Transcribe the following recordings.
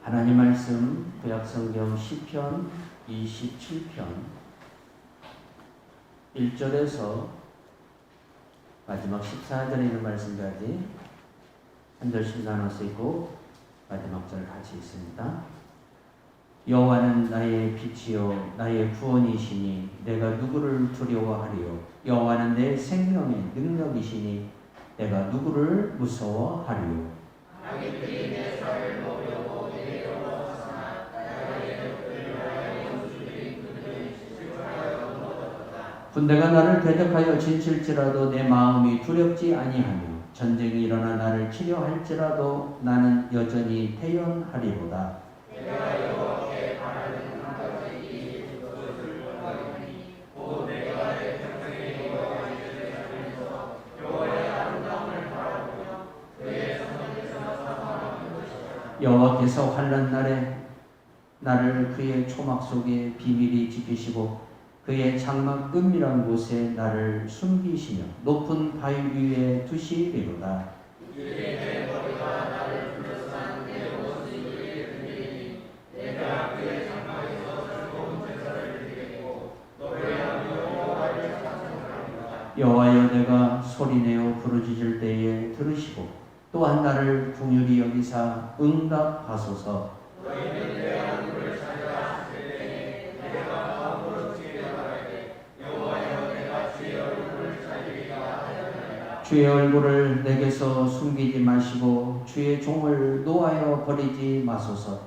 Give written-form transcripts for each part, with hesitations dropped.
하나님 말씀 구약성경 시편 27편 1절에서 마지막 14절에 있는 말씀까지 한 절씩 나눠서 읽고 마지막 절 같이 있습니다. 여호와는 나의 빛이요 나의 구원이시니 내가 누구를 두려워하리요. 여호와는 내 생명의 능력이시니 내가 누구를 무서워하리요. 군대가 나를 대적하여 진칠지라도 내 마음이 두렵지 아니하며 전쟁이 일어나 나를 치려 할지라도 나는 여전히 태연하리로다. 여호와께서 환난 날에 나를 그의 초막 속에 비밀히 지키시고 그의 장막 은밀한 곳에 나를 숨기시며 높은 바위 위에 두시리로다. 여호와여 내가 소리내어 부르짖을 때에 들으시고 또한 나를 긍휼히 여기사 응답하소서. 주의 얼굴을 내게서 숨기지 마시고 주의 종을 노하여 버리지 마소서.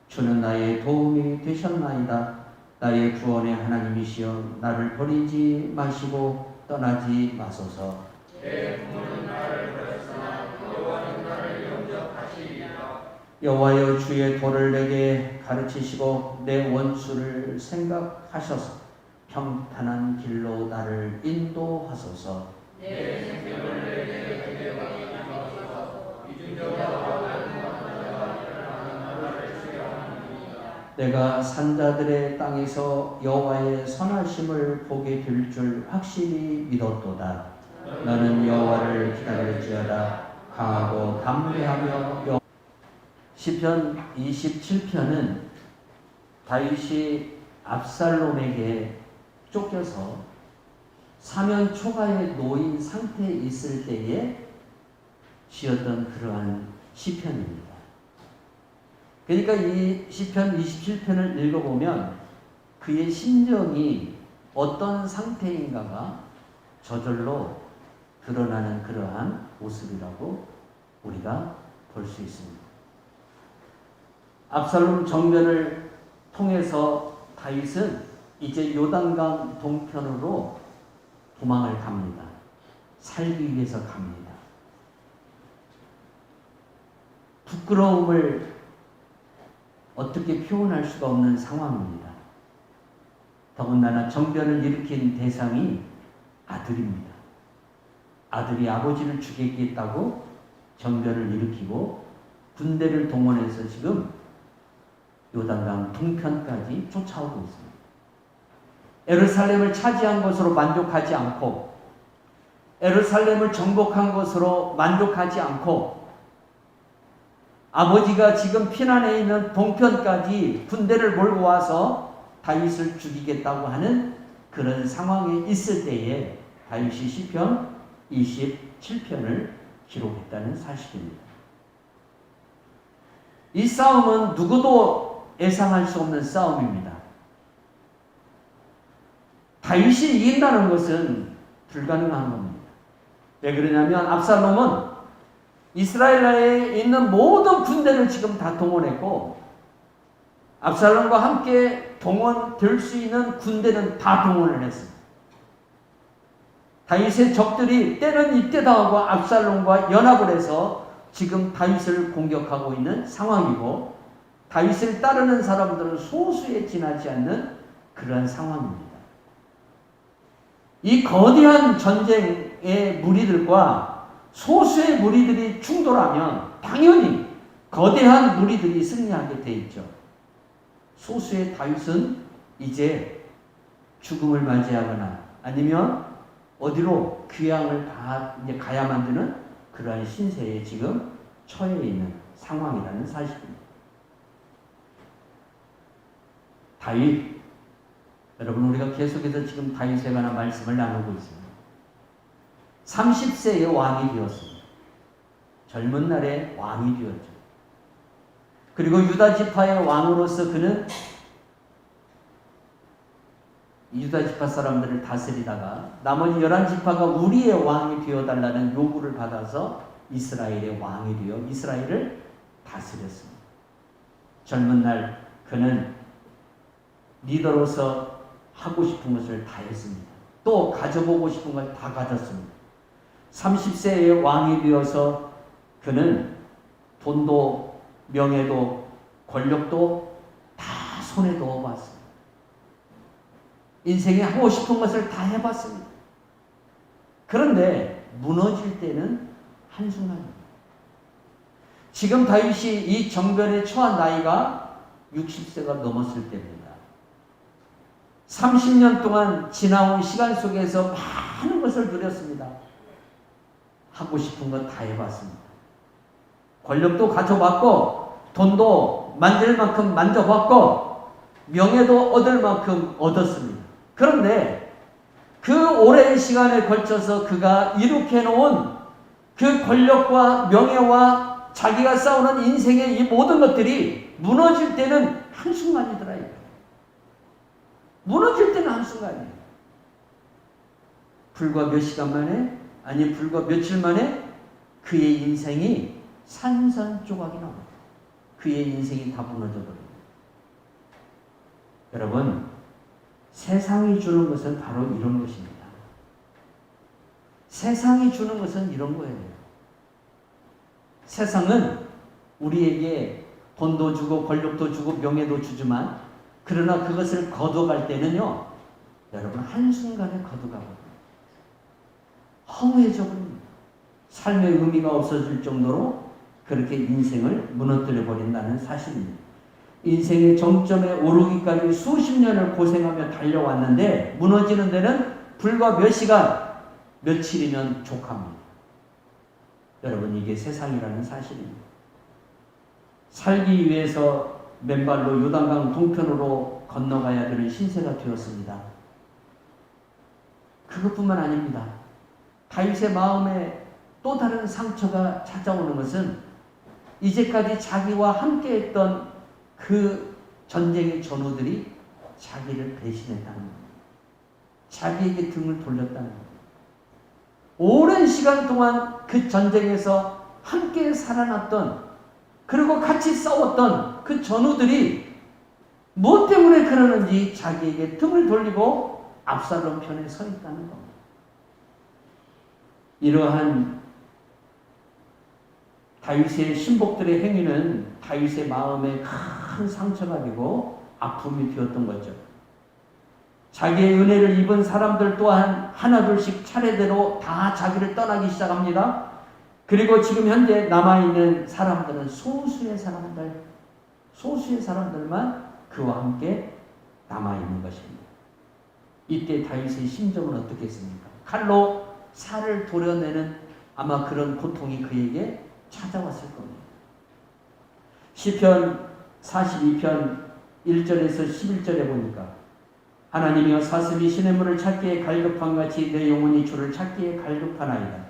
주는 나의 도움이 되셨나이다. 나의 구원의 하나님이시여 나를 버리지 마시고 떠나지 마소서. 내 부모는 나를 버렸으나 여호와는 나를 영접하시리라. 여호와여 주의 도를 내게 가르치시고 내 원수를 생각하셔서 평탄한 길로 나를 인도하소서. 내 생명을 내게 기대하게 하소서. 이중적으로 내가 산자들의 땅에서 여호와의 선하심을 보게 될 줄 확실히 믿었도다. 너는 여호와를 기다릴지어다. 강하고 담대하며 시편 27편은 다윗이 압살롬에게 쫓겨서 사면 초가에 놓인 상태에 있을 때에 지었던 그러한 시편입니다. 그러니까 이 시편 27편을 읽어보면 그의 심정이 어떤 상태인가가 저절로 드러나는 그러한 모습이라고 우리가 볼 수 있습니다. 압살롬 정변을 통해서 다윗은 이제 요단강 동편으로 도망을 갑니다. 살기 위해서 갑니다. 부끄러움을 어떻게 표현할 수가 없는 상황입니다. 더군다나 정변을 일으킨 대상이 아들입니다. 아들이 아버지를 죽이겠다고 정변을 일으키고 군대를 동원해서 지금 요단강 동편까지 쫓아오고 있습니다. 예루살렘을 차지한 것으로 만족하지 않고 예루살렘을 정복한 것으로 만족하지 않고 아버지가 지금 피난해 있는 동편까지 군대를 몰고 와서 다윗을 죽이겠다고 하는 그런 상황에 있을 때에 다윗이 시편 27편을 기록했다는 사실입니다. 이 싸움은 누구도 예상할 수 없는 싸움입니다. 다윗이 이긴다는 것은 불가능한 겁니다. 왜 그러냐면 압살롬은 이스라엘에 있는 모든 군대를 지금 다 동원했고 압살롬과 함께 동원될 수 있는 군대는 다 동원을 했습니다. 다윗의 적들이 때는 이때다 하고 압살롬과 연합을 해서 지금 다윗을 공격하고 있는 상황이고 다윗을 따르는 사람들은 소수에 지나지 않는 그런 상황입니다. 이 거대한 전쟁의 무리들과 소수의 무리들이 충돌하면 당연히 거대한 무리들이 승리하게 돼 있죠. 소수의 다윗은 이제 죽음을 맞이하거나 아니면 어디로 귀향을 이제 가야만 되는 그러한 신세에 지금 처해 있는 상황이라는 사실입니다. 다윗. 여러분, 우리가 계속해서 지금 다윗에 관한 말씀을 나누고 있습니다. 30세에 왕이 되었습니다. 젊은 날에 왕이 되었죠. 그리고 유다 지파의 왕으로서 그는 유다 지파 사람들을 다스리다가 나머지 11지파가 우리의 왕이 되어달라는 요구를 받아서 이스라엘의 왕이 되어 이스라엘을 다스렸습니다. 젊은 날 그는 리더로서 하고 싶은 것을 다 했습니다. 또 가져보고 싶은 걸 다 가졌습니다. 30세의 왕이 되어서 그는 돈도 명예도 권력도 다 손에 넣어봤습니다. 인생에 하고 싶은 것을 다 해봤습니다. 그런데 무너질 때는 한순간입니다. 지금 다윗이 이 정변에 처한 나이가 60세가 넘었을 때입니다. 30년 동안 지나온 시간 속에서 많은 것을 누렸습니다. 하고 싶은 것 다 해봤습니다. 권력도 가져봤고 돈도 만질 만큼 만져봤고 명예도 얻을 만큼 얻었습니다. 그런데 그 오랜 시간에 걸쳐서 그가 이룩해 놓은 그 권력과 명예와 자기가 쌓아놓은 인생의 이 모든 것들이 무너질 때는 한순간이더라. 무너질 때는 한순간이에요. 불과 몇 시간 만에, 아니 불과 며칠 만에 그의 인생이 산산조각이 나옵니다. 그의 인생이 다 무너져 버립니다. 여러분, 세상이 주는 것은 바로 이런 것입니다. 세상이 주는 것은 이런 거예요. 세상은 우리에게 돈도 주고 권력도 주고 명예도 주지만 그러나 그것을 거둬갈 때는요, 여러분 한순간에 거둬가거든요. 허무해져 버립니다. 삶의 의미가 없어질 정도로 그렇게 인생을 무너뜨려 버린다는 사실입니다. 인생의 정점에 오르기까지 수십 년을 고생하며 달려왔는데 무너지는 데는 불과 몇 시간, 며칠이면 족합니다. 여러분, 이게 세상이라는 사실입니다. 살기 위해서 맨발로 요단강 동편으로 건너가야 되는 신세가 되었습니다. 그것뿐만 아닙니다. 다윗의 마음에 또 다른 상처가 찾아오는 것은 이제까지 자기와 함께했던 그 전쟁의 전우들이 자기를 배신했다는 겁니다. 자기에게 등을 돌렸다는 겁니다. 오랜 시간 동안 그 전쟁에서 함께 살아났던, 그리고 같이 싸웠던 그 전우들이 무엇 때문에 그러는지 자기에게 등을 돌리고 압살롬 편에 서 있다는 겁니다. 이러한 다윗의 신복들의 행위는 다윗의 마음에 큰 상처가 되고 아픔이 되었던 거죠. 자기의 은혜를 입은 사람들 또한 하나둘씩 차례대로 다 자기를 떠나기 시작합니다. 그리고 지금 현재 남아있는 사람들은 소수의 사람들만 그와 함께 남아있는 것입니다. 이때 다윗의 심정은 어떻겠습니까? 칼로 살을 도려내는 아마 그런 고통이 그에게 찾아왔을 겁니다. 시편 42편 1절에서 11절에 보니까 하나님이여 사슴이 시냇물을 찾기에 갈급한 같이 내 영혼이 주를 찾기에 갈급하나이다.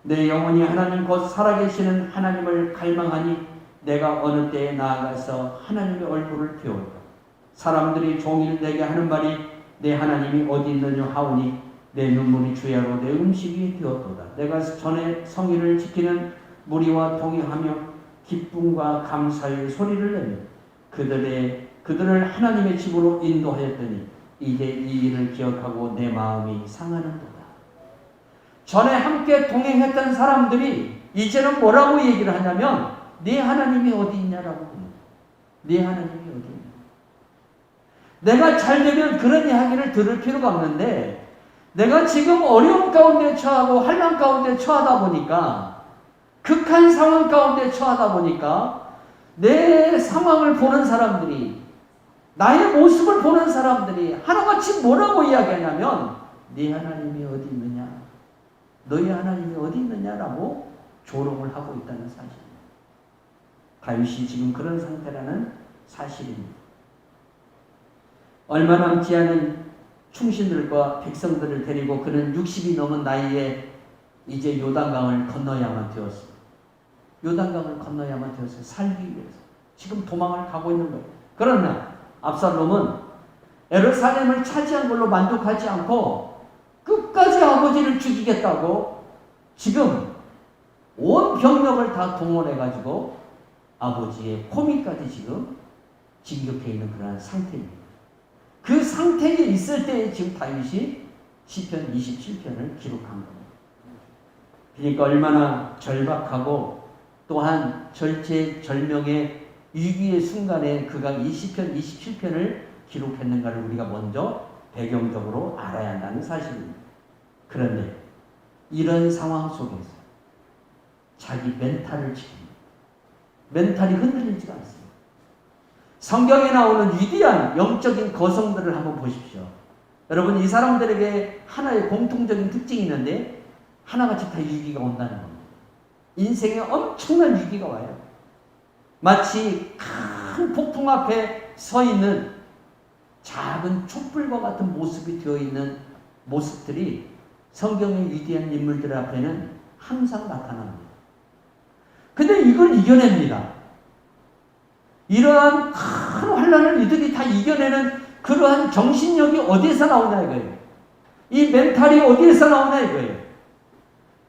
내 영혼이 하나님 곧 살아계시는 하나님을 갈망하니 내가 어느 때에 나아가서 하나님의 얼굴을 배울까. 사람들이 종일 내게 하는 말이 내 하나님이 어디 있느냐 하오니 내 눈물이 주야로 내 음식이 되었도다. 내가 전에 성의를 지키는 무리와 동행하며 기쁨과 감사의 소리를 내며 그들을 하나님의 집으로 인도하였더니 이제 이 일을 기억하고 내 마음이 상하는도다. 전에 함께 동행했던 사람들이 이제는 뭐라고 얘기를 하냐면 네 하나님이 어디 있냐라고 합니다. 네 하나님이 어디 있냐. 내가 잘 되면 그런 이야기를 들을 필요가 없는데 내가 지금 어려움 가운데 처하고 환난 가운데 처하다 보니까 극한 상황 가운데 처하다 보니까 내 상황을 보는 사람들이 나의 모습을 보는 사람들이 하나같이 뭐라고 이야기하냐면 네 하나님이 어디 있느냐 너희 하나님이 어디 있느냐라고 조롱을 하고 있다는 사실입니다. 다윗이 지금 그런 상태라는 사실입니다. 얼마 남지 않은 충신들과 백성들을 데리고 그는 60이 넘은 나이에 이제 요단강을 건너야만 되었어요. 요단강을 건너야만 되었어요. 살기 위해서. 지금 도망을 가고 있는 거예요. 그러나 압살롬은 예루살렘을 차지한 걸로 만족하지 않고 끝까지 아버지를 죽이겠다고 지금 온 병력을 다 동원해가지고 아버지의 포미까지 지금 진격해 있는 그러한 상태입니다. 그 상태에 있을 때 지금 다윗이 시편 27편을 기록한 겁니다. 그러니까 얼마나 절박하고 또한 절체절명의 위기의 순간에 그가 이 시편 27편을 기록했는가를 우리가 먼저 배경적으로 알아야 한다는 사실입니다. 그런데 이런 상황 속에서 자기 멘탈을 지킵니다. 멘탈이 흔들리지가 않습니다. 성경에 나오는 위대한 영적인 거성들을 한번 보십시오. 여러분, 이 사람들에게 하나의 공통적인 특징이 있는데 하나같이 다 위기가 온다는 겁니다. 인생에 엄청난 위기가 와요. 마치 큰 폭풍 앞에 서 있는 작은 촛불과 같은 모습이 되어 있는 모습들이 성경의 위대한 인물들 앞에는 항상 나타납니다. 근데 이걸 이겨냅니다. 이러한 큰 환란을 이들이 다 이겨내는 그러한 정신력이 어디에서 나오냐 이거예요. 이 멘탈이 어디에서 나오냐 이거예요.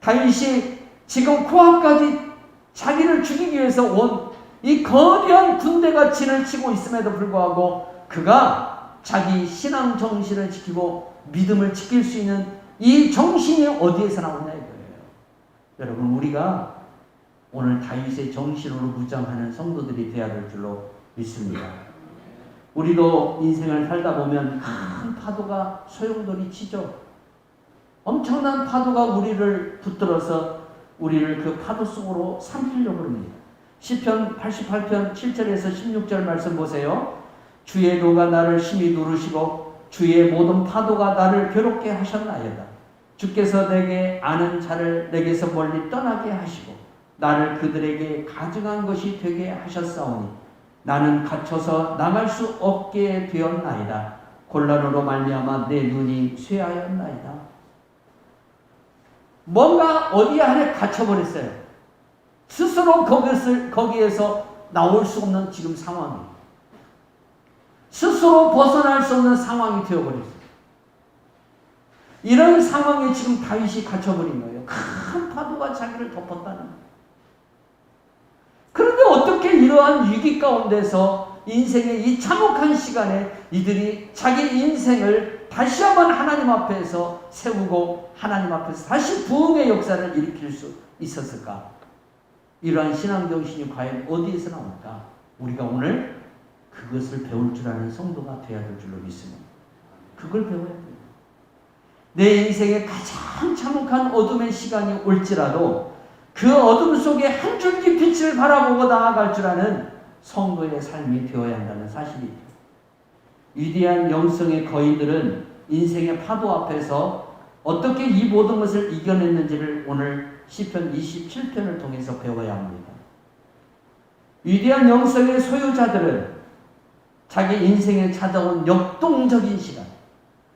다윗이 지금 코앞까지 자기를 죽이기 위해서 온 이 거대한 군대가 진을 치고 있음에도 불구하고 그가 자기 신앙 정신을 지키고 믿음을 지킬 수 있는 이 정신이 어디에서 나오냐 이거예요. 여러분, 우리가 오늘 다윗의 정신으로 무장하는 성도들이 되어야 될 줄로 믿습니다. 우리도 인생을 살다 보면 큰 파도가 소용돌이 치죠. 엄청난 파도가 우리를 붙들어서 우리를 그 파도 속으로 삼키려고 합니다. 시편 88편 7절에서 16절 말씀 보세요. 주의 노가 나를 심히 누르시고 주의 모든 파도가 나를 괴롭게 하셨나이다. 주께서 내게 아는 자를 내게서 멀리 떠나게 하시고 나를 그들에게 가증한 것이 되게 하셨사오니 나는 갇혀서 나갈 수 없게 되었나이다. 곤란으로 말미암아 내 눈이 쇠하였나이다. 뭔가 어디 안에 갇혀버렸어요. 스스로 거기에서 나올 수 없는 지금 상황이에요. 스스로 벗어날 수 없는 상황이 되어버렸어요. 이런 상황에 지금 다윗이 갇혀버린 거예요. 큰 파도가 자기를 덮었다는 거예요. 그런데 어떻게 이러한 위기 가운데서 인생의 이 참혹한 시간에 이들이 자기 인생을 다시 한번 하나님 앞에서 세우고 하나님 앞에서 다시 부흥의 역사를 일으킬 수 있었을까? 이러한 신앙정신이 과연 어디에서 나올까? 우리가 오늘 그것을 배울 줄 아는 성도가 되어야 될 줄로 믿습니다. 그걸 배워야 돼요. 내 인생의 가장 참혹한 어둠의 시간이 올지라도 그 어둠 속에 한 줄기 빛을 바라보고 나아갈 줄 아는 성도의 삶이 되어야 한다는 사실이죠. 위대한 영성의 거인들은 인생의 파도 앞에서 어떻게 이 모든 것을 이겨냈는지를 오늘 시편 27편을 통해서 배워야 합니다. 위대한 영성의 소유자들은 자기 인생에 찾아온 역동적인 시간,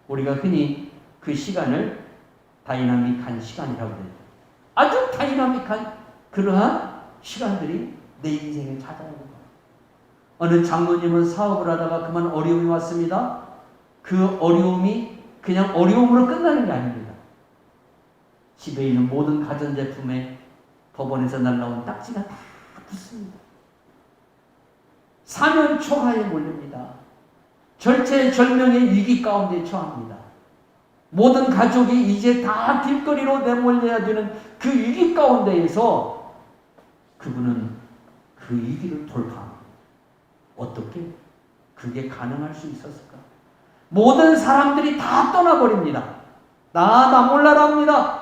우리가 흔히 그 시간을 다이나믹한 시간이라고 해요. 아주 다이나믹한 그러한 시간들이 내 인생에 찾아오는 거예요. 어느 장로님은 사업을 하다가 그만 어려움이 왔습니다. 그 어려움이 그냥 어려움으로 끝나는 게 아닙니다. 집에 있는 모든 가전제품에 법원에서 날라온 딱지가 다 붙습니다. 사면 초하에 몰립니다. 절체절명의 위기 가운데 처합니다. 모든 가족이 이제 다 길거리로 내몰려야 되는 그 위기 가운데에서 그분은 그 위기를 돌파합니다. 어떻게 그게 가능할 수 있었을까? 모든 사람들이 다 떠나버립니다. 나 몰라라 합니다.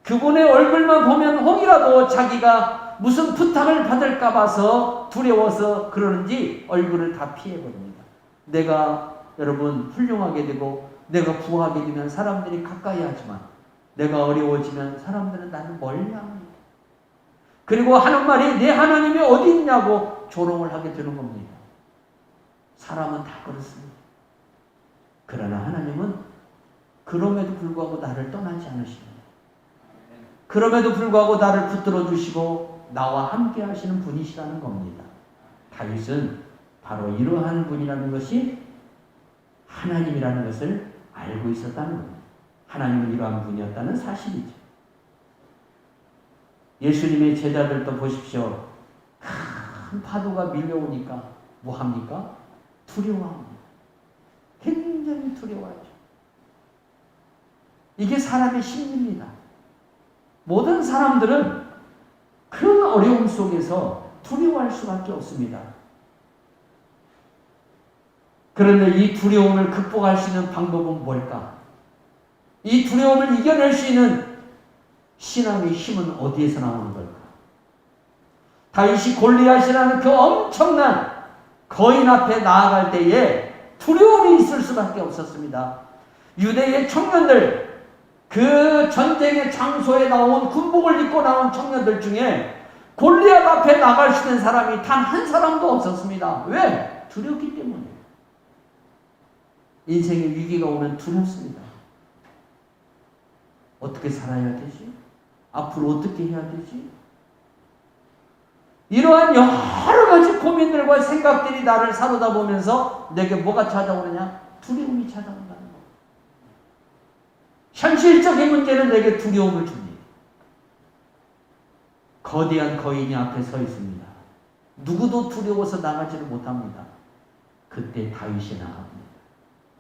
그분의 얼굴만 보면 혹이라도 자기가 무슨 부탁을 받을까 봐서 두려워서 그러는지 얼굴을 다 피해버립니다. 내가 여러분 훌륭하게 되고 내가 부하게 되면 사람들이 가까이 하지만 내가 어려워지면 사람들은 나를 멀리합니다. 그리고 하는 말이 내 하나님이 어디 있냐고 조롱을 하게 되는 겁니다. 사람은 다 그렇습니다. 그러나 하나님은 그럼에도 불구하고 나를 떠나지 않으십니다. 그럼에도 불구하고 나를 붙들어 주시고 나와 함께 하시는 분이시라는 겁니다. 다윗은 바로 이러한 분이라는 것이 하나님이라는 것을 알고 있었다는 겁니다. 하나님은 이러한 분이었다는 사실이죠. 예수님의 제자들도 보십시오. 큰 파도가 밀려오니까 뭐 합니까? 두려워합니다. 굉장히 두려워하죠. 이게 사람의 심리입니다. 모든 사람들은 큰 어려움 속에서 두려워할 수밖에 없습니다. 그런데 이 두려움을 극복할 수 있는 방법은 뭘까? 이 두려움을 이겨낼 수 있는 신앙의 힘은 어디에서 나오는 걸까? 다윗이 골리앗이라는 그 엄청난 거인 앞에 나아갈 때에 두려움이 있을 수밖에 없었습니다. 유대의 청년들, 그 전쟁의 장소에 나온 군복을 입고 나온 청년들 중에 골리앗 앞에 나갈 수 있는 사람이 단 한 사람도 없었습니다. 왜? 두렵기 때문에. 인생의 위기가 오면 두렵습니다. 어떻게 살아야 되지? 앞으로 어떻게 해야 되지? 이러한 여러 가지 고민들과 생각들이 나를 사로다 보면서 내게 뭐가 찾아오느냐? 두려움이 찾아온다는 거. 현실적인 문제는 내게 두려움을 줍니다. 거대한 거인이 앞에 서 있습니다. 누구도 두려워서 나가지를 못합니다. 그때 다윗이 나갑니다.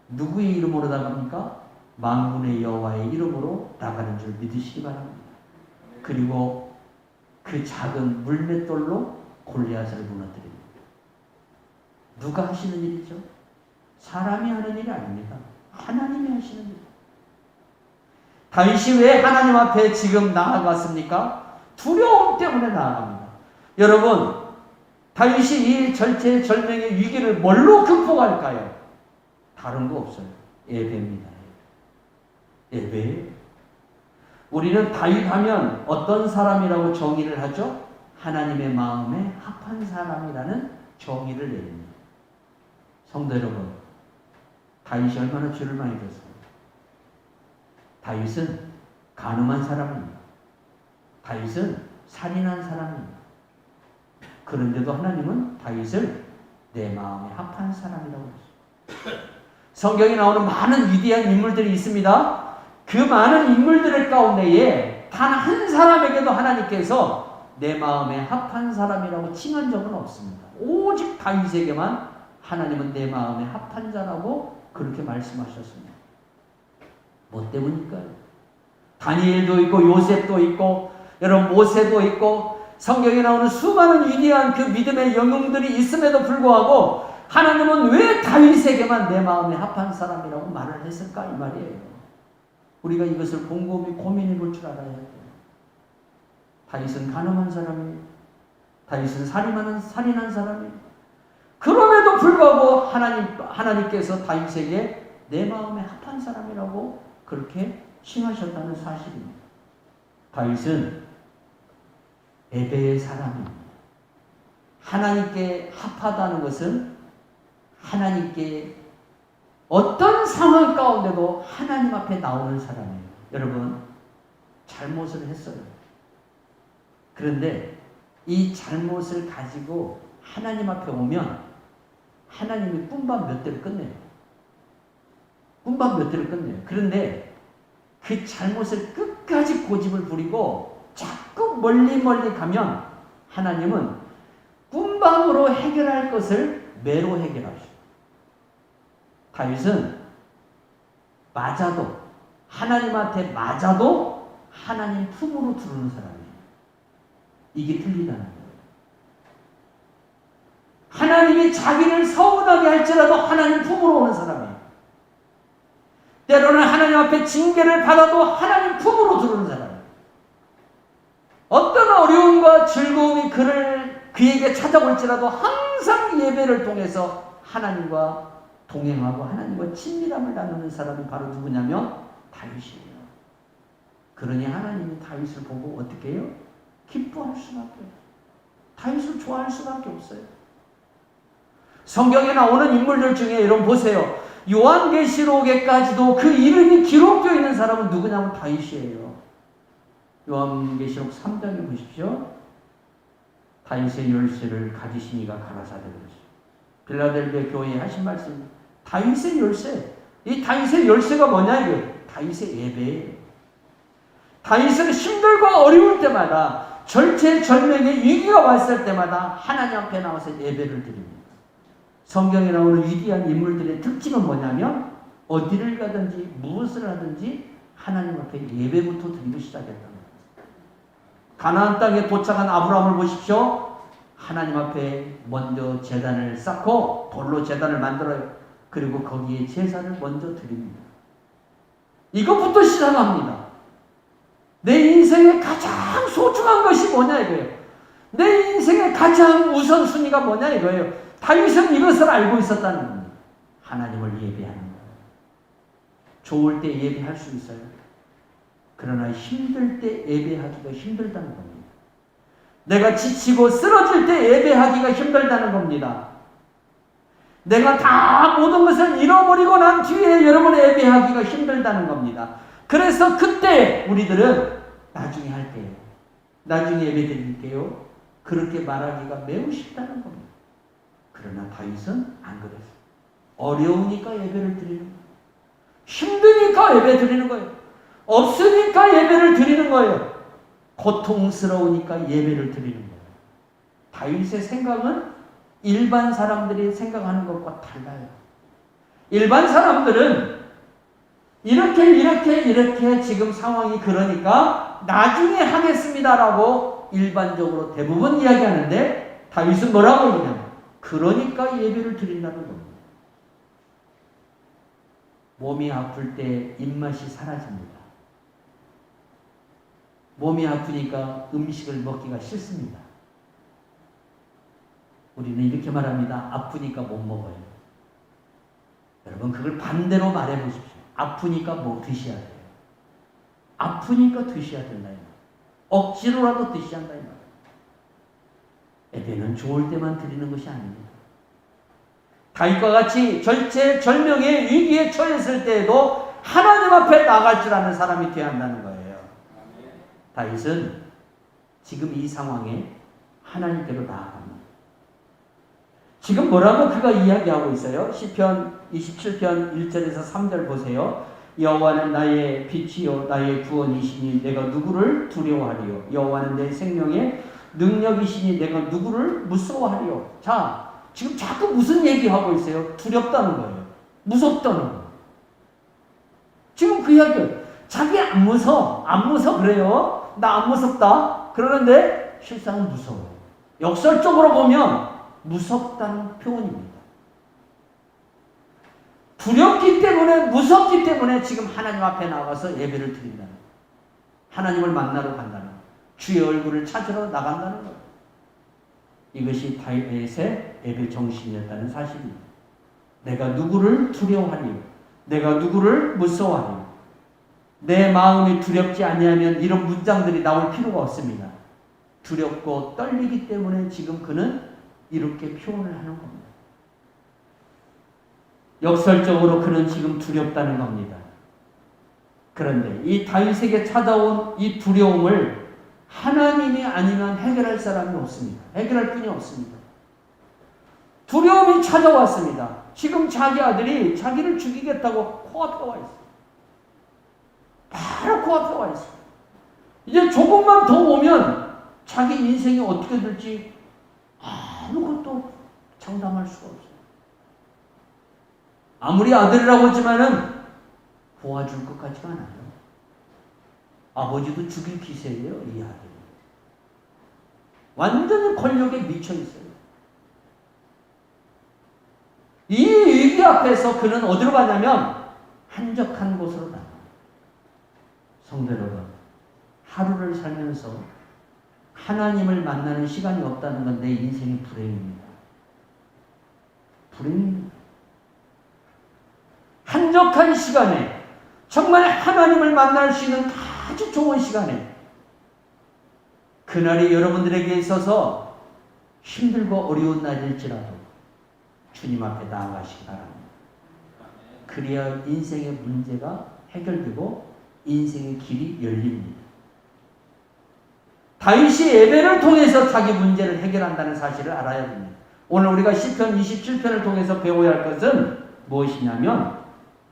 누구의 이름으로 나갑니까? 만군의 여호와의 이름으로 나가는 줄 믿으시기 바랍니다. 그리고 그 작은 물맷돌로 골리앗을 무너뜨립니다. 누가 하시는 일이죠? 사람이 하는 일이 아닙니다. 하나님이 하시는 일. 다윗이 왜 하나님 앞에 지금 나아갔습니까? 두려움 때문에 나아갑니다. 여러분, 다윗이 이 절체절명의 위기를 뭘로 극복할까요? 다른 거 없어요. 예배입니다. 예배예요. 우리는 다윗 하면 어떤 사람이라고 정의를 하죠? 하나님의 마음에 합한 사람이라는 정의를 내립니다. 성도 여러분, 다윗이 얼마나 죄를 많이 졌어요. 다윗은 간음한 사람입니다. 다윗은 살인한 사람입니다. 그런데도 하나님은 다윗을 내 마음에 합한 사람이라고 했어요. 성경에 나오는 많은 위대한 인물들이 있습니다. 그 많은 인물들 가운데에 단 한 사람에게도 하나님께서 내 마음에 합한 사람이라고 칭한 적은 없습니다. 오직 다윗에게만 하나님은 내 마음에 합한 자라고 그렇게 말씀하셨습니다. 뭐 때문일까요? 다니엘도 있고 요셉도 있고 여러분 모세도 있고 성경에 나오는 수많은 위대한 그 믿음의 영웅들이 있음에도 불구하고 하나님은 왜 다윗에게만 내 마음에 합한 사람이라고 말을 했을까? 이 말이에요. 우리가 이것을 곰곰이 고민해 볼 줄 알아야 돼요. 다윗은 간음한 사람이에요. 다윗은 살인한 사람이에요. 그럼에도 불구하고 하나님께서 다윗에게 내 마음에 합한 사람이라고 그렇게 칭하셨다는 사실입니다. 다윗은 예배의 사람입니다. 하나님께 합하다는 것은 하나님께 어떤 상황 가운데도 하나님 앞에 나오는 사람이에요. 여러분, 잘못을 했어요. 그런데 이 잘못을 가지고 하나님 앞에 오면 하나님이 꿈밤 몇 대를 끝내요. 꿈밤 몇 대를 끝내요. 그런데 그 잘못을 끝까지 고집을 부리고 자꾸 멀리 가면 하나님은 꿈밤으로 해결할 것을 매로 해결하셔요. 다윗은 맞아도 하나님한테 맞아도 하나님 품으로 들어오는 사람이에요. 이게 틀리다는 거예요. 하나님이 자기를 서운하게 할지라도 하나님 품으로 오는 사람이에요. 때로는 하나님 앞에 징계를 받아도 하나님 품으로 들어오는 사람이에요. 어떤 어려움과 즐거움이 그에게 찾아올지라도 항상 예배를 통해서 하나님과 동행하고 하나님과 친밀함을 나누는 사람이 바로 누구냐면 다윗이에요. 그러니 하나님이 다윗을 보고 어떻게 해요? 기뻐할 수밖에 없어요. 다윗을 좋아할 수밖에 없어요. 성경에 나오는 인물들 중에 여러분 보세요. 요한계시록에까지도 그 이름이 기록되어 있는 사람은 누구냐면 다윗이에요. 요한계시록 3장에 보십시오. 다윗의 열쇠를 가지신 이가 가라사대 그러시죠. 빌라델비아 교회에 하신 말씀, 다윗의 열쇠. 이 다윗의 열쇠가 뭐냐 이거예요. 다윗의 예배예요. 다윗은 힘들고 어려울 때마다, 절체절명의 위기가 왔을 때마다 하나님 앞에 나와서 예배를 드립니다. 성경에 나오는 위대한 인물들의 특징은 뭐냐면 어디를 가든지 무엇을 하든지 하나님 앞에 예배부터 드리고 시작했다는 거예요. 가나안 땅에 도착한 아브라함을 보십시오. 하나님 앞에 먼저 제단을 쌓고 돌로 제단을 만들어요. 그리고 거기에 제사를 먼저 드립니다. 이것부터 시작합니다. 내 인생의 가장 소중한 것이 뭐냐 이거예요. 내 인생의 가장 우선순위가 뭐냐 이거예요. 다윗은 이것을 알고 있었다는 겁니다. 하나님을 예배하는 거예요. 좋을 때 예배할 수 있어요. 그러나 힘들 때 예배하기가 힘들다는 겁니다. 내가 지치고 쓰러질 때 예배하기가 힘들다는 겁니다. 내가 다 모든 것을 잃어버리고 난 뒤에 여러분 예배하기가 힘들다는 겁니다. 그래서 그때 우리들은 나중에 할게요. 나중에 예배 드릴게요. 그렇게 말하기가 매우 쉽다는 겁니다. 그러나 다윗은 안 그랬어요. 어려우니까 예배를 드리는 거예요. 힘드니까 예배 드리는 거예요. 없으니까 예배를 드리는 거예요. 고통스러우니까 예배를 드리는 거예요. 다윗의 생각은 일반 사람들이 생각하는 것과 달라요. 일반 사람들은 이렇게 지금 상황이 그러니까 나중에 하겠습니다라고 일반적으로 대부분 이야기하는데 다윗은 뭐라고 얘기하냐면 그러니까 예배를 드린다는 겁니다. 몸이 아플 때 입맛이 사라집니다. 몸이 아프니까 음식을 먹기가 싫습니다. 우리는 이렇게 말합니다. 아프니까 못 먹어요. 여러분 그걸 반대로 말해 보십시오. 아프니까 뭐 드셔야 돼요. 아프니까 드셔야 된다. 억지로라도 드셔야 한다. 예배는 좋을 때만 드리는 것이 아닙니다. 다윗과 같이 절체절명의 위기에 처했을 때에도 하나님 앞에 나갈 줄 아는 사람이 되어야 한다는 거예요. 다윗은 지금 이 상황에 하나님께로 나아갑니다. 지금 뭐라고 그가 이야기하고 있어요? 시편 27편 1절에서 3절 보세요. 여호와는 나의 빛이요 나의 구원이시니 내가 누구를 두려워하리요. 여호와는 내 생명의 능력이시니 내가 누구를 무서워하리요. 자, 지금 자꾸 무슨 얘기하고 있어요? 두렵다는 거예요. 무섭다는 거예요. 지금 그 이야기예요. 자기 안 무서워. 안 무서워 그래요. 나 안 무섭다. 그러는데 실상은 무서워요. 역설적으로 보면 무섭다는 표현입니다. 두렵기 때문에 무섭기 때문에 지금 하나님 앞에 나가서 예배를 드린다는 거예요. 하나님을 만나러 간다는 거예요. 주의 얼굴을 찾으러 나간다는 거예요. 이것이 다윗의 예배 정신이었다는 사실입니다. 내가 누구를 두려워하리요. 내가 누구를 무서워하리요. 내 마음이 두렵지 아니하면 이런 문장들이 나올 필요가 없습니다. 두렵고 떨리기 때문에 지금 그는 이렇게 표현을 하는 겁니다. 역설적으로 그는 지금 두렵다는 겁니다. 그런데 이 다윗에게 찾아온 이 두려움을 하나님이 아니면 해결할 사람이 없습니다. 해결할 분이 없습니다. 두려움이 찾아왔습니다. 지금 자기 아들이 자기를 죽이겠다고 코앞에 와 있어요. 바로 코앞에 와 있어요. 이제 조금만 더 오면 자기 인생이 어떻게 될지 아무것도 장담할 수가 없어요. 아무리 아들이라고 하지만은 도와줄 것 같지가 않아요. 아버지도 죽일 기세예요, 이 아들이. 완전히 권력에 미쳐 있어요. 이 위기 앞에서 그는 어디로 가냐면 한적한 곳으로 가요. 성도 여러분, 하루를 살면서 하나님을 만나는 시간이 없다는 건 내 인생의 불행입니다. 불행입니다. 한적한 시간에 정말 하나님을 만날 수 있는 아주 좋은 시간에 그날이 여러분들에게 있어서 힘들고 어려운 날일지라도 주님 앞에 나아가시기 바랍니다. 그래야 인생의 문제가 해결되고 인생의 길이 열립니다. 다윗이 예배를 통해서 자기 문제를 해결한다는 사실을 알아야 됩니다. 오늘 우리가 시편 27편을 통해서 배워야 할 것은 무엇이냐면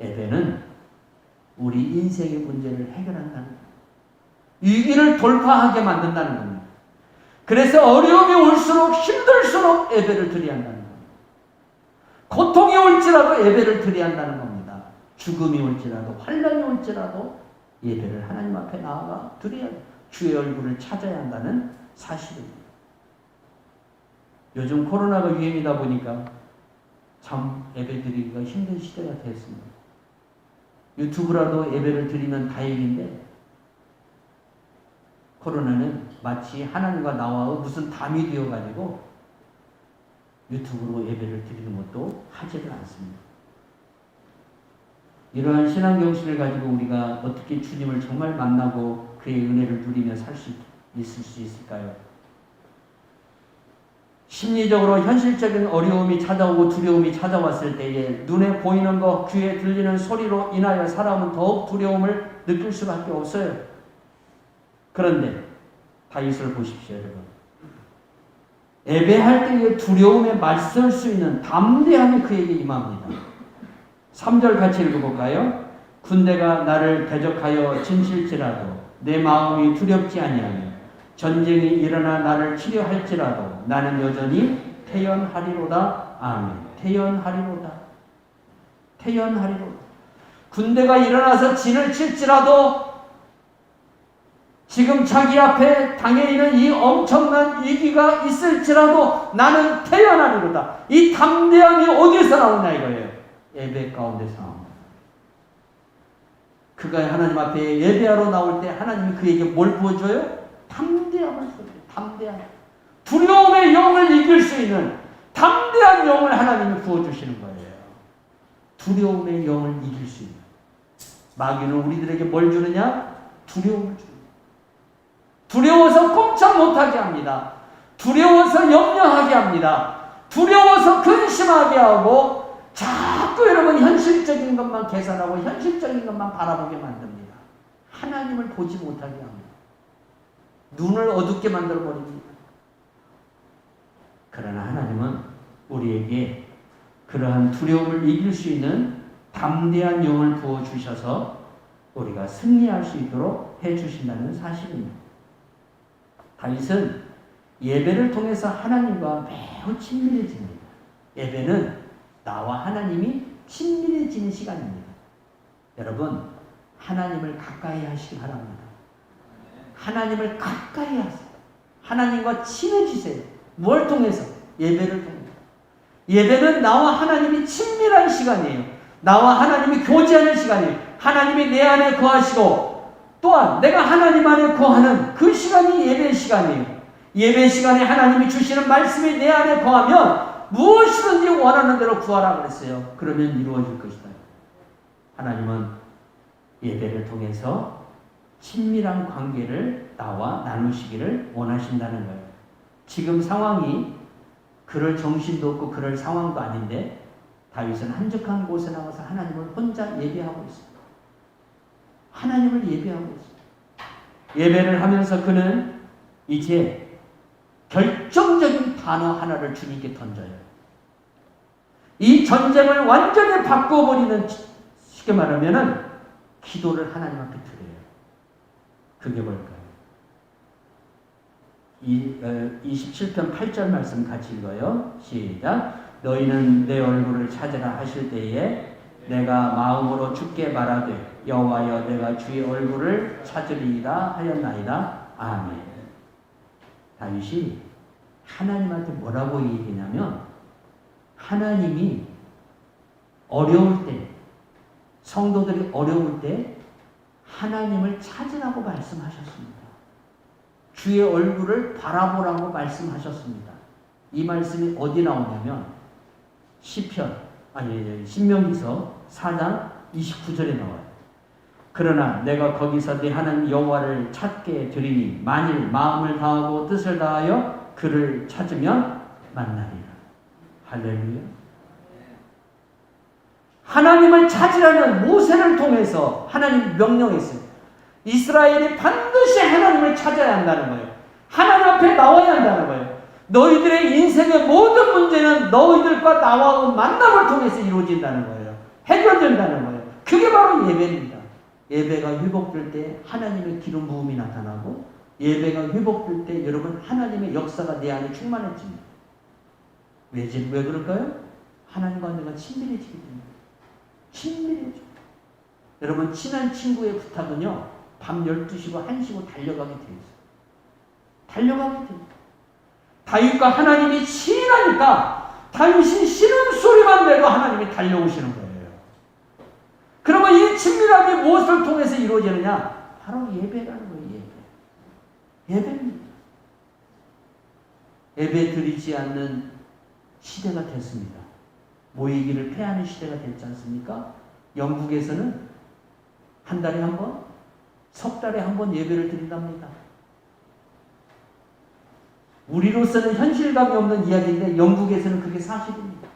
예배는 우리 인생의 문제를 해결한다는 겁니다. 위기를 돌파하게 만든다는 겁니다. 그래서 어려움이 올수록 힘들수록 예배를 드려야 한다는 겁니다. 고통이 올지라도 예배를 드려야 한다는 겁니다. 죽음이 올지라도 환난이 올지라도 예배를 하나님 앞에 나아가 드려야 주의 얼굴을 찾아야 한다는 사실입니다. 요즘 코로나가 유행이다 보니까 참 예배 드리기가 힘든 시대가 됐습니다. 유튜브라도 예배를 드리면 다행인데 코로나는 마치 하나님과 나와 무슨 담이 되어가지고 유튜브로 예배를 드리는 것도 하지를 않습니다. 이러한 신앙정신을 가지고 우리가 어떻게 주님을 정말 만나고 그의 은혜를 누리며 살 수 있을 수 있을까요? 심리적으로 현실적인 어려움이 찾아오고 두려움이 찾아왔을 때에 눈에 보이는 것, 귀에 들리는 소리로 인하여 사람은 더욱 두려움을 느낄 수밖에 없어요. 그런데 다윗을 보십시오, 여러분. 예배할 때에 두려움에 맞설 수 있는 담대함이 그에게 임합니다. 3절 같이 읽어볼까요? 군대가 나를 대적하여 침실지라도 내 마음이 두렵지 아니하며 전쟁이 일어나 나를 치료할지라도 나는 여전히 태연하리로다. 아멘. 태연하리로다. 태연하리로다. 군대가 일어나서 진을 칠지라도 지금 자기 앞에 당해 있는 이 엄청난 위기가 있을지라도 나는 태연하리로다. 이 담대함이 어디서 나오냐 이거예요. 예배 가운데서 나옵니다. 그가 하나님 앞에 예배하러 나올 때 하나님이 그에게 뭘 부어줘요? 담대함을 주어요. 담대함. 두려움의 영을 이길 수 있는 담대한 영을 하나님이 부어주시는 거예요. 두려움의 영을 이길 수 있는. 마귀는 우리들에게 뭘 주느냐? 두려움을 주는. 두려워서 꼼짝 못하게 합니다. 두려워서 염려하게 합니다. 두려워서 근심하게 하고 자꾸 여러분 현실적인 것만 계산하고 현실적인 것만 바라보게 만듭니다. 하나님을 보지 못하게 합니다. 눈을 어둡게 만들어버립니다. 그러나 하나님은 우리에게 그러한 두려움을 이길 수 있는 담대한 영을 부어주셔서 우리가 승리할 수 있도록 해주신다는 사실입니다. 다윗은 예배를 통해서 하나님과 매우 친밀해집니다. 예배는 나와 하나님이 친밀해지는 시간입니다. 여러분, 하나님을 가까이 하시기 바랍니다. 하나님을 가까이 하세요. 하나님과 친해지세요. 뭘 통해서? 예배를 통해서. 예배는 나와 하나님이 친밀한 시간이에요. 나와 하나님이 교제하는 시간이에요. 하나님이 내 안에 거하시고 또한 내가 하나님 안에 거하는 그 시간이 예배 시간이에요. 예배 시간에 하나님이 주시는 말씀이 내 안에 거하면 무엇이든지 원하는 대로 구하라 그랬어요. 그러면 이루어질 것이다. 하나님은 예배를 통해서 친밀한 관계를 나와 나누시기를 원하신다는 거예요. 지금 상황이 그럴 정신도 없고 그럴 상황도 아닌데 다윗은 한적한 곳에 나와서 하나님을 혼자 예배하고 있습니다. 하나님을 예배하고 있습니다. 예배를 하면서 그는 이제 결정적인 단어 하나를 주님께 던져요. 이 전쟁을 완전히 바꿔버리는, 쉽게 말하면 기도를 하나님 앞에 드려요. 그게 뭘까요? 27편 8절 말씀 같이 읽어요. 시작. 너희는 내 얼굴을 찾으라 하실 때에 내가 마음으로 주께 말하되 여호와여 내가 주의 얼굴을 찾으리이다 하였나이다. 아멘. 다윗이 하나님한테 뭐라고 얘기했냐면 하나님이 어려울 때, 성도들이 어려울 때 하나님을 찾으라고 말씀하셨습니다. 주의 얼굴을 바라보라고 말씀하셨습니다. 이 말씀이 어디 나오냐면 신명기서 4장 29절에 나와요. 그러나 내가 거기서 네 하나님 여호와를 찾게 되리니 만일 마음을 다하고 뜻을 다하여 그를 찾으면 만나리라. 할렐루야. 하나님을 찾으라는 모세를 통해서 하나님 명령했어요. 이스라엘이 반드시 하나님을 찾아야 한다는 거예요. 하나님 앞에 나와야 한다는 거예요. 너희들의 인생의 모든 문제는 너희들과 나와의 만남을 통해서 이루어진다는 거예요. 해결된다는 거예요. 그게 바로 예배입니다. 예배가 회복될 때 하나님의 기름 부음이 나타나고, 예배가 회복될 때 여러분 하나님의 역사가 내 안에 충만해집니다. 왜 그럴까요? 하나님과 내가 친밀해지기 때문에. 친밀해져. 여러분 친한 친구의 부탁은요, 밤 12시고 1시고 달려가게 돼 있어요. 달려가게 돼 있어요. 다윗과 하나님이 친하니까 다윗이 신음소리만 내도 하나님이 달려오시는 거예요. 그러면 이 친밀함이 무엇을 통해서 이루어지느냐? 바로 예배라는 거예요. 예배입니다. 예배 드리지 않는 시대가 됐습니다. 모이기를 폐하는 시대가 됐지 않습니까? 영국에서는 한 달에 한 번, 석 달에 한 번 예배를 드린답니다. 우리로서는 현실감이 없는 이야기인데 영국에서는 그게 사실입니다.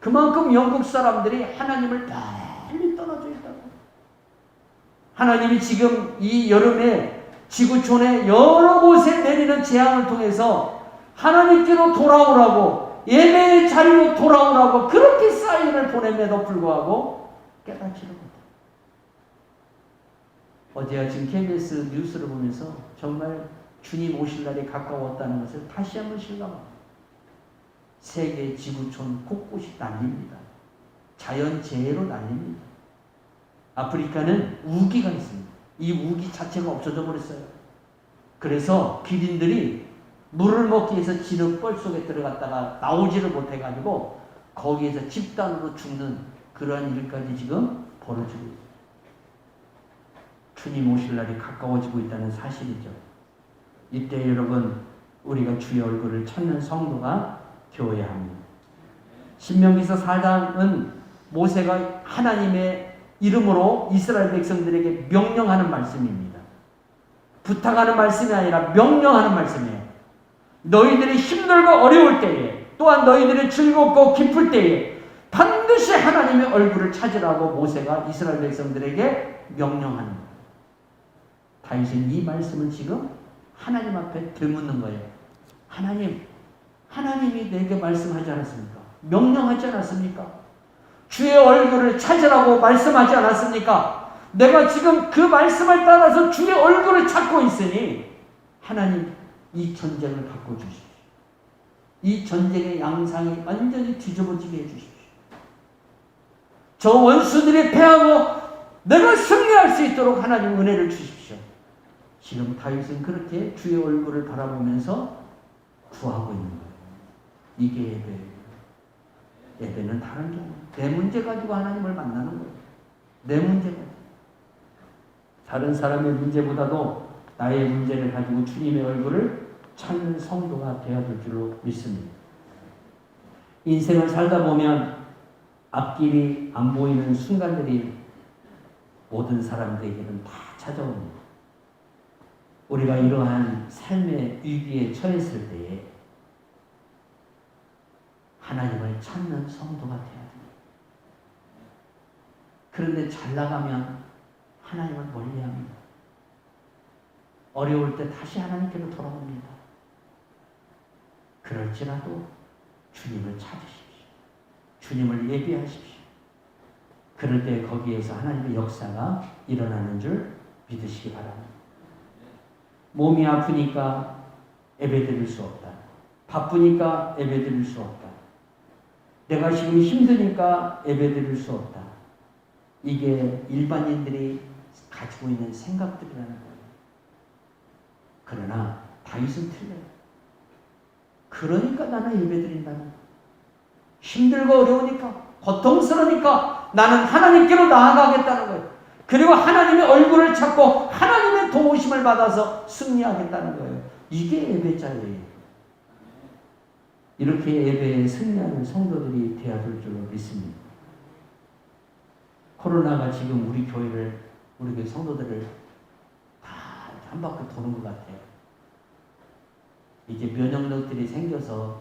그만큼 영국 사람들이 하나님을 빨리 떠나져 있다고. 하나님이 지금 이 여름에 지구촌의 여러 곳에 내리는 재앙을 통해서 하나님께로 돌아오라고, 예배의 자리로 돌아오라고 그렇게 사인을 보냄에도 불구하고 깨닫지를 못합니다. 어제 아침 KBS 뉴스를 보면서 정말 주님 오실 날이 가까웠다는 것을 다시 한번 실감합니다. 세계 지구촌 곳곳이 난립니다. 자연재해로 난립니다. 아프리카는 우기가 있습니다. 이 우기 자체가 없어져 버렸어요. 그래서 기린들이 물을 먹기 위해서 지름벌 속에 들어갔다가 나오지를 못해가지고 거기에서 집단으로 죽는 그러한 일까지 지금 벌어지고 있습니다. 주님 오실 날이 가까워지고 있다는 사실이죠. 이때 여러분 우리가 주의 얼굴을 찾는 성도가 되어야 합니다. 신명기서 4장은 모세가 하나님의 이름으로 이스라엘 백성들에게 명령하는 말씀입니다. 부탁하는 말씀이 아니라 명령하는 말씀이에요. 너희들이 힘들고 어려울 때에, 또한 너희들이 즐겁고 기쁠 때에 반드시 하나님의 얼굴을 찾으라고 모세가 이스라엘 백성들에게 명령하는 거예요. 다윗은 이 말씀을 지금 하나님 앞에 되묻는 거예요. 하나님이 내게 말씀하지 않았습니까? 명령하지 않았습니까? 주의 얼굴을 찾으라고 말씀하지 않았습니까? 내가 지금 그 말씀을 따라서 주의 얼굴을 찾고 있으니 하나님 이 전쟁을 바꿔주십시오. 이 전쟁의 양상이 완전히 뒤집어지게 해주십시오. 저 원수들이 패하고 내가 승리할 수 있도록 하나님 은혜를 주십시오. 지금 다윗은 그렇게 주의 얼굴을 바라보면서 구하고 있는 거예요. 이게 예배예요. 예배는 다른 게 아니에요. 내 문제 가지고 하나님을 만나는 거예요. 내 문제 가지고. 다른 사람의 문제보다도 나의 문제를 가지고 주님의 얼굴을 찾는 성도가 되어야 될 줄로 믿습니다. 인생을 살다 보면 앞길이 안 보이는 순간들이 모든 사람들에게는 다 찾아옵니다. 우리가 이러한 삶의 위기에 처했을 때에 하나님을 찾는 성도가 되어야 됩니다. 그런데 잘 나가면 하나님을 멀리합니다. 어려울 때 다시 하나님께로 돌아옵니다. 그럴지라도 주님을 찾으십시오. 주님을 예비하십시오. 그럴 때 거기에서 하나님의 역사가 일어나는 줄 믿으시기 바랍니다. 몸이 아프니까 예배드릴 수 없다. 바쁘니까 예배드릴 수 없다. 내가 지금 힘드니까 예배드릴 수 없다. 이게 일반인들이 가지고 있는 생각들이라는 거예요. 그러나 다윗은 틀려요. 그러니까 나는 예배드린다는 거예요. 힘들고 어려우니까, 고통스러우니까 나는 하나님께로 나아가겠다는 거예요. 그리고 하나님의 얼굴을 찾고 하나님의 도우심을 받아서 승리하겠다는 거예요. 이게 예배자예요. 이렇게 예배에 승리하는 성도들이 되어야 될 줄로 믿습니다. 코로나가 지금 우리 교회를, 우리 교회 성도들을 다 한 바퀴 도는 것 같아요. 이제 면역력들이 생겨서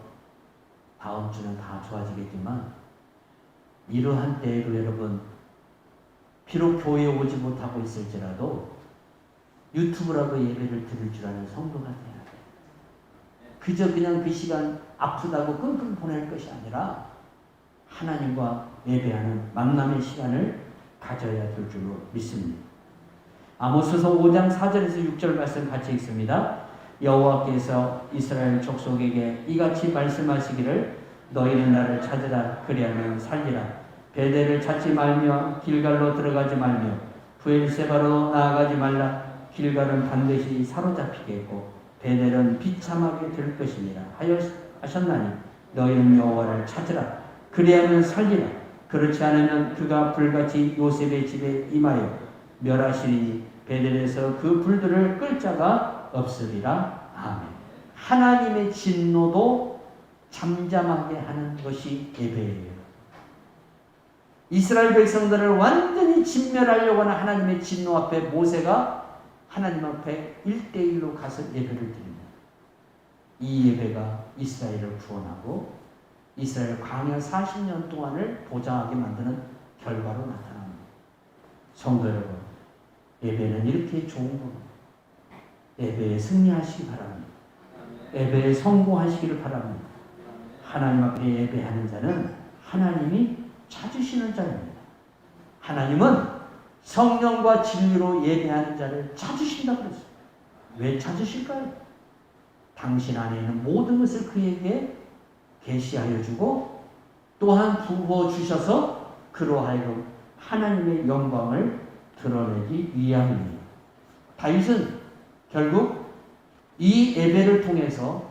다음 주는 다 좋아지겠지만 이러한 때에도 여러분, 비록 교회에 오지 못하고 있을지라도 유튜브라도 예배를 드릴 줄 아는 성도가 돼야 돼. 그저 그냥 그 시간 아프다고 끙끙 보낼 것이 아니라 하나님과 예배하는 만남의 시간을 가져야 될 줄로 믿습니다. 아모스서 5장 4절에서 6절 말씀 같이 읽습니다. 여호와께서 이스라엘 족속에게 이같이 말씀하시기를 너희는 나를 찾으라 그리하면 살리라. 베델을 찾지 말며 길갈로 들어가지 말며 브엘세바로 나아가지 말라. 길갈은 반드시 사로잡히겠고 베델은 비참하게 될 것이니라 하셨나니 너희는 여호와를 찾으라 그리하면 살리라. 그렇지 않으면 그가 불같이 요셉의 집에 임하여 멸하시리니 베델에서 그 불들을 끌 자가 없으리라. 아멘. 하나님의 진노도 잠잠하게 하는 것이 예배예요. 이스라엘 백성들을 완전히 진멸하려고 하는 하나님의 진노 앞에 모세가 하나님 앞에 1대1로 가서 예배를 드립니다. 이 예배가 이스라엘을 구원하고 이스라엘 광야 40년 동안을 보장하게 만드는 결과로 나타납니다. 성도 여러분, 예배는 이렇게 좋은 겁니다. 예배에 승리하시기 바랍니다. 예배에 성공하시기를 바랍니다. 하나님 앞에 예배하는 자는 하나님이 찾으시는 자입니다. 하나님은 성령과 진리로 예배하는 자를 찾으신다고 그랬어요. 왜 찾으실까요? 당신 안에 있는 모든 것을 그에게 계시하여 주고 또한 부어주셔서 그로 하여금 하나님의 영광을 드러내기 위함입니다. 다윗은 결국 이 예배를 통해서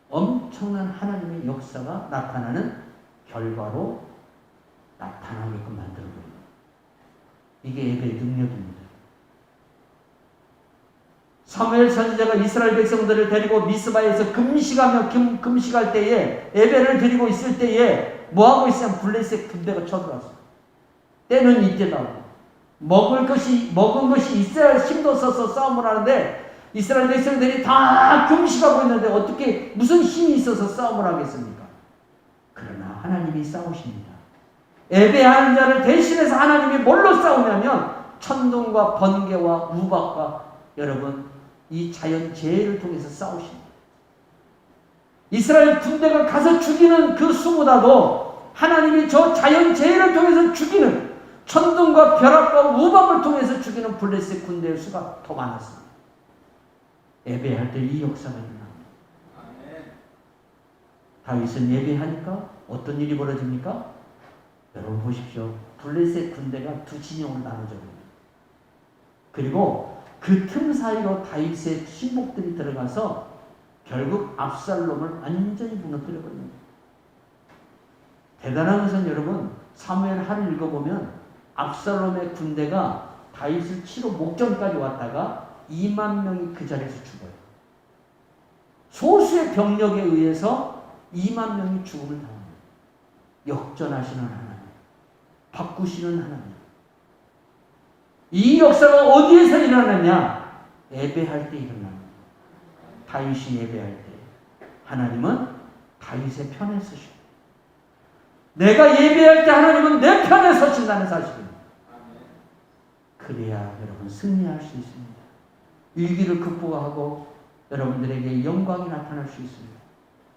엄청난 하나님의 역사가 나타나는 결과로 나타나게끔 만들어버립니다. 이게 예배의 능력입니다. 사무엘 선지자가 이스라엘 백성들을 데리고 미스바에서 금식하며 금식할 때에 예배를 드리고 있을 때에 뭐하고 있으면 블레셋 군대가 쳐들어왔어요. 때는 이때다. 먹은 것이 있어야 힘도 써서 싸움을 하는데 이스라엘 백성들이 다 금식하고 있는데 어떻게 무슨 힘이 있어서 싸움을 하겠습니까? 그러나 하나님이 싸우십니다. 예배하는 자를 대신해서 하나님이 뭘로 싸우냐면 천둥과 번개와 우박과 여러분 이 자연재해를 통해서 싸우십니다. 이스라엘 군대가 가서 죽이는 그 수보다도 하나님이 저 자연재해를 통해서 죽이는 천둥과 벼락과 우박을 통해서 죽이는 블레셋 군대의 수가 더 많았습니다. 예배할 때 이 역사가 일어납니다. 다윗은 예배하니까 어떤 일이 벌어집니까? 여러분 보십시오. 블레셋 군대가 두 진영으로 나눠져 버립니다. 그리고 그 틈 사이로 다윗의 신복들이 들어가서 결국 압살롬을 완전히 무너뜨려 버립니다. 대단한 것은 여러분 사무엘 하를 읽어보면 압살롬의 군대가 다윗을 치러 목전까지 왔다가 2만 명이 그 자리에서 죽어요. 소수의 병력에 의해서 2만 명이 죽음을 당합니다. 역전하시는 하나님, 바꾸시는 하나님. 이 역사가 어디에서 일어나냐? 예배할 때 일어납니다. 다윗이 예배할 때 하나님은 다윗의 편에 서십니다. 내가 예배할 때 하나님은 내 편에 서신다는 사실입니다. 그래야 여러분 승리할 수 있습니다. 위기를 극복하고 여러분들에게 영광이 나타날 수 있습니다.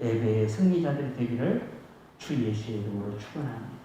예배의 승리자들이 되기를 주 예수의 이름으로 축원합니다.